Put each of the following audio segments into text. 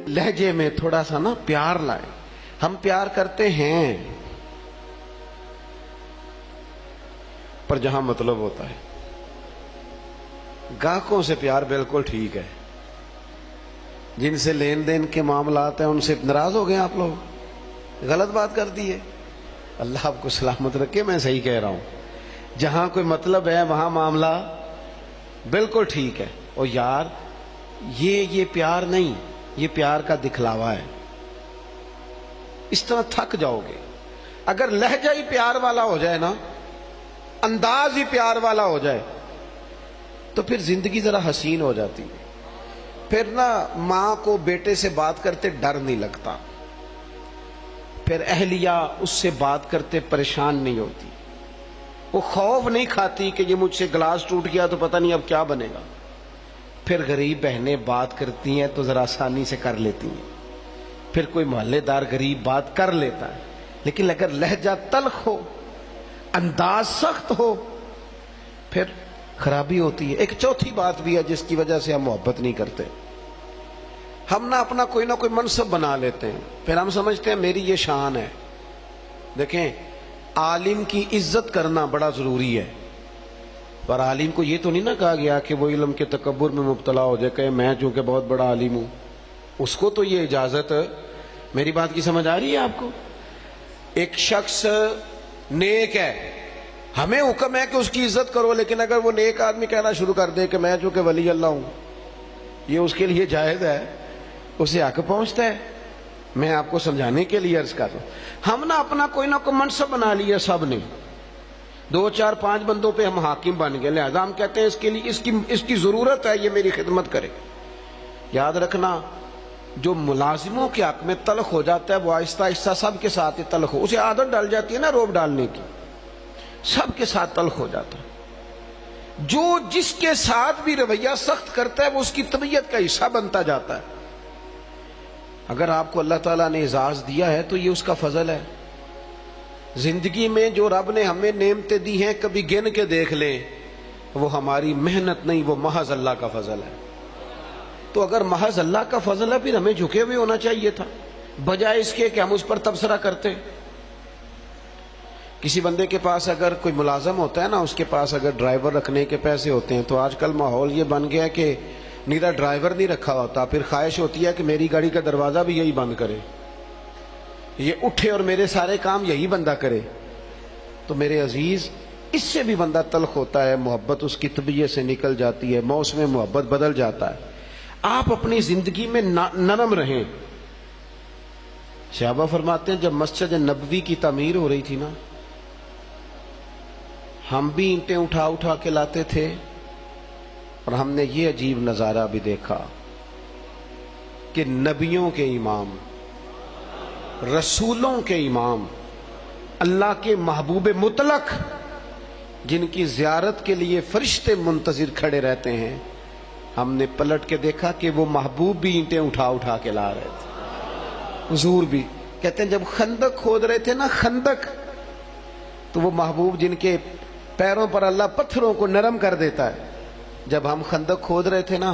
لہجے میں تھوڑا سا نا پیار لائے. ہم پیار کرتے ہیں پر جہاں مطلب ہوتا ہے. گاہکوں سے پیار بالکل ٹھیک ہے، جن سے لین دین کے معاملات ہیں ان سے ناراض ہو گئے آپ لوگ، غلط بات کر دی ہے. اللہ آپ کو سلامت رکھے. میں صحیح کہہ رہا ہوں. جہاں کوئی مطلب ہے وہاں معاملہ بالکل ٹھیک ہے. اور یار یہ پیار نہیں، یہ پیار کا دکھلاوا ہے. اس طرح تھک جاؤ گے. اگر لہجہ ہی پیار والا ہو جائے نا، انداز ہی پیار والا ہو جائے تو پھر زندگی ذرا حسین ہو جاتی ہے. پھر نا ماں کو بیٹے سے بات کرتے ڈر نہیں لگتا، پھر اہلیہ اس سے بات کرتے پریشان نہیں ہوتی، وہ خوف نہیں کھاتی کہ یہ مجھ سے گلاس ٹوٹ گیا تو پتہ نہیں اب کیا بنے گا. پھر غریب بہنیں بات کرتی ہیں تو ذرا آسانی سے کر لیتی ہیں. پھر کوئی محلے دار غریب بات کر لیتا ہے. لیکن اگر لہجہ تلخ ہو، انداز سخت ہو، پھر خرابی ہوتی ہے. ایک چوتھی بات بھی ہے جس کی وجہ سے ہم محبت نہیں کرتے. ہم نہ اپنا کوئی نہ کوئی منصب بنا لیتے ہیں، پھر ہم سمجھتے ہیں میری یہ شان ہے. دیکھیں، عالم کی عزت کرنا بڑا ضروری ہے، پر عالم کو یہ تو نہیں نہ کہا گیا کہ وہ علم کے تکبر میں مبتلا ہو جائے کہ میں چونکہ بہت بڑا عالم ہوں. اس کو تو یہ اجازت. میری بات کی سمجھ آ رہی ہے آپ کو؟ ایک شخص نیک ہے، ہمیں حکم ہے کہ اس کی عزت کرو، لیکن اگر وہ نیک آدمی کہنا شروع کر دے کہ میں چونکہ ولی اللہ ہوں، یہ اس کے لیے جائز ہے، اسے حق پہنچتا ہے. میں آپ کو سمجھانے کے لیے عرض کر رہا ہوں. ہم نے اپنا کوئی نہ کوئی منصب بنا لیا سب نے، 2 4 5 بندوں پہ ہم حاکم بن گئے، لہذا ہم کہتے ہیں اس کے لیے اس کی ضرورت ہے، یہ میری خدمت کرے. یاد رکھنا، جو ملازموں کے حق میں تلخ ہو جاتا ہے وہ آہستہ آہستہ سب کے ساتھ ہی تلخ ہو، اسے عادت ڈال جاتی ہے نا روب ڈالنے کی، سب کے ساتھ تلخ ہو جاتا ہے. جو جس کے ساتھ بھی رویہ سخت کرتا ہے وہ اس کی طبیعت کا حصہ بنتا جاتا ہے. اگر آپ کو اللہ تعالیٰ نے اعزاز دیا ہے تو یہ اس کا فضل ہے. زندگی میں جو رب نے ہمیں نعمتیں دی ہیں کبھی گن کے دیکھ لیں، وہ ہماری محنت نہیں، وہ محض اللہ کا فضل ہے. تو اگر محض اللہ کا فضل ہے پھر ہمیں جھکے ہوئے ہونا چاہیے تھا، بجائے اس کے کہ ہم اس پر تبصرہ کرتے. کسی بندے کے پاس اگر کوئی ملازم ہوتا ہے نا، اس کے پاس اگر ڈرائیور رکھنے کے پیسے ہوتے ہیں تو آج کل ماحول یہ بن گیا کہ نیرا ڈرائیور نہیں رکھا ہوتا، پھر خواہش ہوتی ہے کہ میری گاڑی کا دروازہ بھی یہی بند کرے، یہ اٹھے اور میرے سارے کام یہی بندہ کرے. تو میرے عزیز، اس سے بھی بندہ تلخ ہوتا ہے، محبت اس کی طبیعت سے نکل جاتی ہے، موسم محبت بدل جاتا ہے. آپ اپنی زندگی میں نرم رہیں. صحابہ فرماتے ہیں جب مسجد نبوی کی تعمیر ہو رہی تھی نا، ہم بھی اینٹیں اٹھا اٹھا کے لاتے تھے، اور ہم نے یہ عجیب نظارہ بھی دیکھا کہ نبیوں کے امام، رسولوں کے امام، اللہ کے محبوب مطلق، جن کی زیارت کے لیے فرشتے منتظر کھڑے رہتے ہیں، ہم نے پلٹ کے دیکھا کہ وہ محبوب بھی اینٹیں اٹھا اٹھا کے لا رہے تھے. حضور بھی کہتے ہیں جب خندق کھود رہے تھے نا، خندق، تو وہ محبوب جن کے پیروں پر اللہ پتھروں کو نرم کر دیتا ہے، جب ہم خندق کھود رہے تھے نا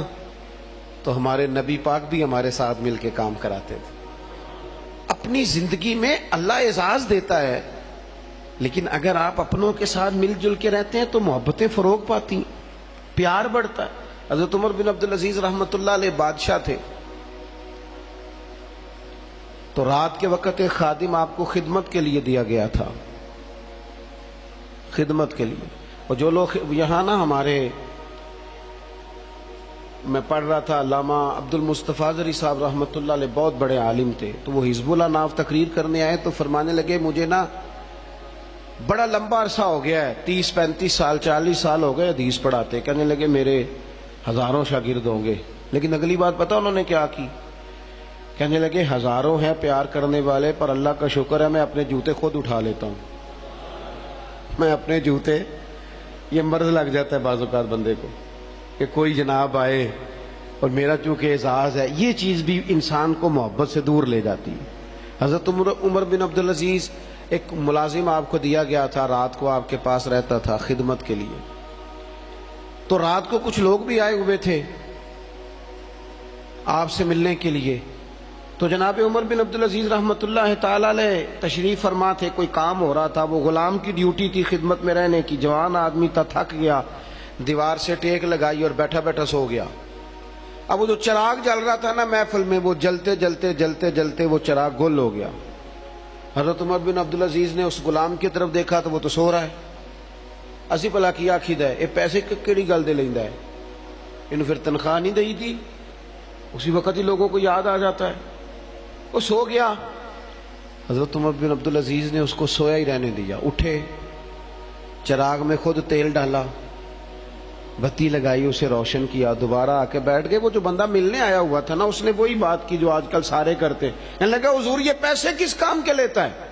تو ہمارے نبی پاک بھی ہمارے ساتھ مل کے کام کراتے تھے. اپنی زندگی میں اللہ اعزاز دیتا ہے، لیکن اگر آپ اپنوں کے ساتھ مل جل کے رہتے ہیں تو محبتیں فروغ پاتی ہیں، پیار بڑھتا ہے. حضرت عمر بن عبدالعزیز رحمۃ اللہ علیہ بادشاہ تھے، تو رات کے وقت ایک خادم آپ کو خدمت کے لیے دیا گیا تھا، خدمت کے لیے. اور جو لوگ یہاں نا ہمارے، میں پڑھ رہا تھا، علامہ عبد المصطفیٰ زری صاحب رحمۃ اللہ علیہ بہت بڑے عالم تھے، تو وہ حزب اللہ ناف تقریر کرنے آئے تو فرمانے لگے مجھے نا بڑا لمبا عرصہ ہو گیا ہے، 30 35 سال 40 سال ہو گئے حدیث پڑھاتے. کہنے لگے میرے ہزاروں شاگرد ہوں گے. لیکن اگلی بات پتہ انہوں نے کیا کی؟ کہنے لگے ہزاروں ہیں پیار کرنے والے، پر اللہ کا شکر ہے میں اپنے جوتے خود اٹھا لیتا ہوں. میں اپنے جوتے، یہ مرض لگ جاتا ہے بعض اوقات بندے کو کہ کوئی جناب آئے اور میرا چونکہ اعزاز ہے، یہ چیز بھی انسان کو محبت سے دور لے جاتی ہے. حضرت عمر بن عبدالعزیز ایک ملازم آپ کو دیا گیا تھا، رات کو آپ کے پاس رہتا تھا خدمت کے لیے. تو رات کو کچھ لوگ بھی آئے ہوئے تھے آپ سے ملنے کے لیے. تو جناب عمر بن عبدالعزیز رحمۃ اللہ تعالی علیہ تشریف فرما تھے. کوئی کام ہو رہا تھا، وہ غلام کی ڈیوٹی تھی خدمت میں رہنے کی. جوان آدمی تھا، تھک گیا، دیوار سے ٹیک لگائی اور بیٹھا بیٹھا سو گیا. اب وہ جو چراغ جل رہا تھا نا محفل میں، وہ جلتے جلتے جلتے جلتے وہ چراغ گل ہو گیا. حضرت عمر بن عبدالعزیز نے اس غلام کی طرف دیکھا تو وہ تو سو رہا ہے. اسی بلا کی آخید ہے، یہ پیسے کیڑی گل دے لیندا ہے، انہوں پھر تنخواہ نہیں دئی تھی. اسی وقت ہی لوگوں کو یاد آ جاتا ہے. وہ سو گیا. حضرت عمر بن عبدالعزیز نے اس کو سویا ہی رہنے دیا. اٹھے، چراغ میں خود تیل ڈالا، بتی لگائی، اسے روشن کیا، دوبارہ آ کے بیٹھ گئے. وہ جو بندہ ملنے آیا ہوا تھا نا، اس نے وہی بات کی جو آج کل سارے کرتے. کہنے لگا حضور یہ پیسے کس کام کے لیتا ہے؟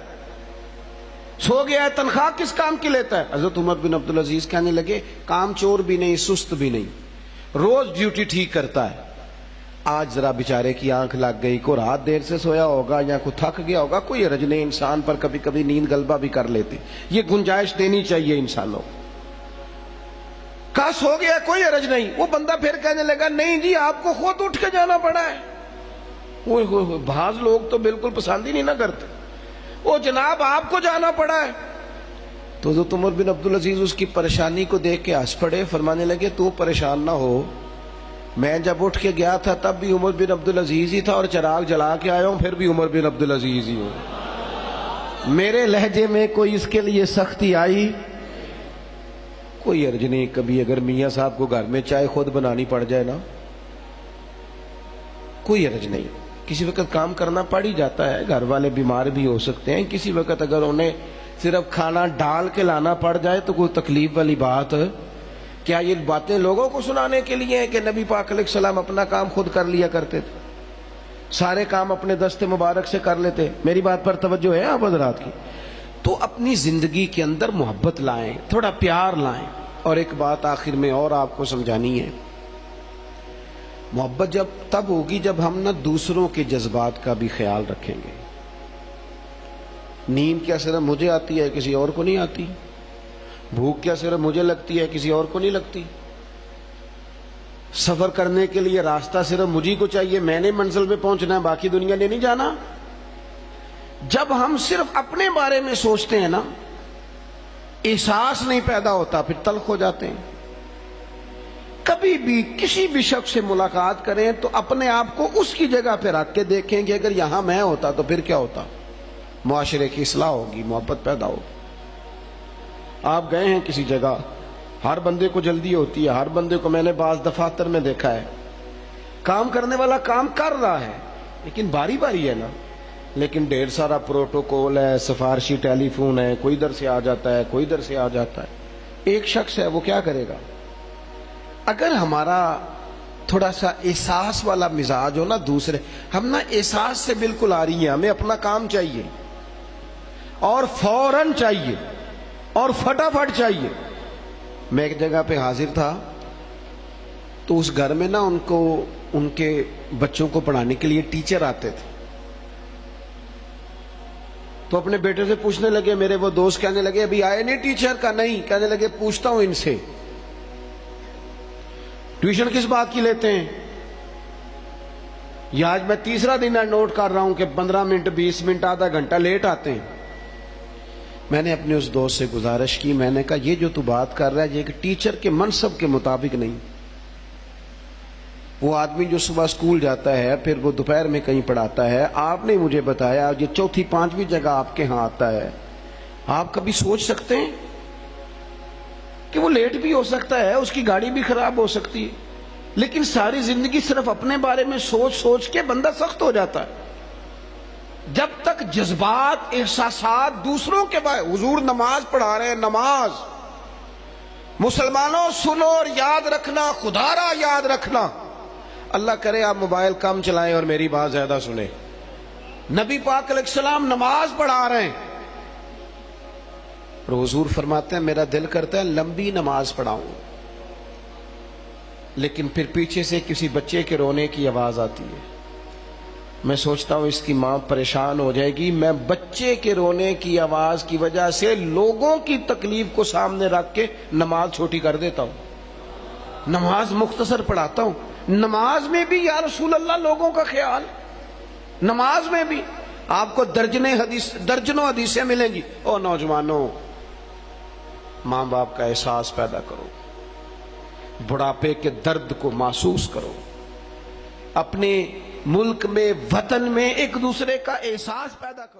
سو گیا ہے، تنخواہ کس کام کی لیتا ہے؟ حضرت عمر بن عبدالعزیز کہنے لگے کام چور بھی نہیں، سست بھی نہیں، روز ڈیوٹی ٹھیک کرتا ہے. آج ذرا بیچارے کی آنکھ لگ گئی، کو رات دیر سے سویا ہوگا یا کو تھک گیا ہوگا، کوئی حرج نہیں، انسان پر کبھی کبھی نیند غلبہ بھی کر لیتے. یہ گنجائش دینی چاہیے انسانوں. کہا سو گیا کوئی حرج نہیں. وہ بندہ پھر کہنے لگا نہیں جی آپ کو خود اٹھ کے جانا پڑا ہے. بعض لوگ تو بالکل پسند ہی نہیں نہ کرتے. وہ جناب آپ کو جانا پڑا ہے. تو حضرت عمر بن عبدالعزیز اس کی پریشانی کو دیکھ کے ہنس پڑے. فرمانے لگے تو پریشان نہ ہو، میں جب اٹھ کے گیا تھا تب بھی عمر بن عبدالعزیز ہی تھا، اور چراغ جلا کے آیا ہوں پھر بھی عمر بن عبدالعزیز ہی ہوں. میرے لہجے میں کوئی اس کے لیے سختی آئی کوئی حرج نہیں. کبھی اگر میاں صاحب کو گھر میں چائے خود بنانی پڑ جائے نا، کوئی حرج نہیں. کسی وقت کام کرنا پڑ ہی جاتا ہے، گھر والے بیمار بھی ہو سکتے ہیں. کسی وقت اگر انہیں صرف کھانا ڈال کے لانا پڑ جائے تو کوئی تکلیف والی بات. کیا یہ باتیں لوگوں کو سنانے کے لیے ہیں کہ نبی پاک علیہ السلام اپنا کام خود کر لیا کرتے تھے، سارے کام اپنے دست مبارک سے کر لیتے؟ میری بات پر توجہ ہے آپ حضرات کی؟ تو اپنی زندگی کے اندر محبت لائیں، تھوڑا پیار لائیں. اور ایک بات آخر میں اور آپ کو سمجھانی ہے، محبت جب تب ہوگی جب ہم نہ دوسروں کے جذبات کا بھی خیال رکھیں گے. نیند کیا صرف مجھے آتی ہے، کسی اور کو نہیں آتی؟ بھوک کیا صرف مجھے لگتی ہے، کسی اور کو نہیں لگتی؟ سفر کرنے کے لیے راستہ صرف مجھے کو چاہیے، میں نے منزل پہ پہنچنا ہے، باقی دنیا نے نہیں جانا. جب ہم صرف اپنے بارے میں سوچتے ہیں نا، احساس نہیں پیدا ہوتا، پھر تلخ ہو جاتے ہیں. کبھی بھی کسی بھی شخص سے ملاقات کریں تو اپنے آپ کو اس کی جگہ پہ رکھ کے دیکھیں کہ اگر یہاں میں ہوتا تو پھر کیا ہوتا. معاشرے کی اصلاح ہوگی، محبت پیدا ہوگی. آپ گئے ہیں کسی جگہ، ہر بندے کو جلدی ہوتی ہے، ہر بندے کو میں نے بعض دفاتر میں دیکھا ہے، کام کرنے والا کام کر رہا ہے لیکن باری باری ہے نا، لیکن ڈھیر سارا پروٹوکول ہے، سفارشی ٹیلی فون ہے، کوئی ادھر سے آ جاتا ہے، کوئی ادھر سے آ جاتا ہے. ایک شخص ہے، وہ کیا کرے گا؟ اگر ہمارا تھوڑا سا احساس والا مزاج ہو نا، دوسرے ہم نا احساس سے بالکل آ رہی ہیں، ہمیں اپنا کام چاہیے اور فوراً چاہیے اور فٹافٹ چاہیے. میں ایک جگہ پہ حاضر تھا تو اس گھر میں نا ان کے بچوں کو پڑھانے کے لیے ٹیچر آتے تھے. تو اپنے بیٹے سے پوچھنے لگے، میرے وہ دوست کہنے لگے ابھی آئے نہیں ٹیچر کا؟ نہیں. کہنے لگے پوچھتا ہوں ان سے ٹیوشن کس بات کی لیتے ہیں. یہ آج میں تیسرا دن نوٹ کر رہا ہوں کہ 15 منٹ 20 منٹ آدھا گھنٹہ لیٹ آتے ہیں. میں نے اپنے اس دوست سے گزارش کی، میں نے کہا یہ جو تو بات کر رہا ہے یہ ایک ٹیچر کے منصب کے مطابق نہیں. وہ آدمی جو صبح اسکول جاتا ہے پھر وہ دوپہر میں کہیں پڑھاتا ہے، آپ نے مجھے بتایا یہ چوتھی پانچویں جگہ آپ کے ہاں آتا ہے. آپ کبھی سوچ سکتے ہیں کہ وہ لیٹ بھی ہو سکتا ہے، اس کی گاڑی بھی خراب ہو سکتی ہے، لیکن ساری زندگی صرف اپنے بارے میں سوچ سوچ کے بندہ سخت ہو جاتا ہے. جب تک جذبات احساسات دوسروں کے بارے، حضور نماز پڑھا رہے ہیں، نماز مسلمانوں سنو اور یاد رکھنا، خدا را یاد رکھنا. اللہ کرے آپ موبائل کم چلائیں اور میری بات زیادہ سنیں. نبی پاک علیہ السلام نماز پڑھا رہے ہیں اور حضور فرماتے ہیں میرا دل کرتا ہے لمبی نماز پڑھاؤں، لیکن پھر پیچھے سے کسی بچے کے رونے کی آواز آتی ہے. میں سوچتا ہوں اس کی ماں پریشان ہو جائے گی، میں بچے کے رونے کی آواز کی وجہ سے لوگوں کی تکلیف کو سامنے رکھ کے نماز چھوٹی کر دیتا ہوں، نماز مختصر پڑھاتا ہوں۔ نماز میں بھی یا رسول اللہ لوگوں کا خیال، نماز میں بھی آپ کو درجنوں حدیثیں ملیں گی۔ او نوجوانوں، ماں باپ کا احساس پیدا کرو، بڑھاپے کے درد کو محسوس کرو، اپنے ملک میں، وطن میں ایک دوسرے کا احساس پیدا کرو۔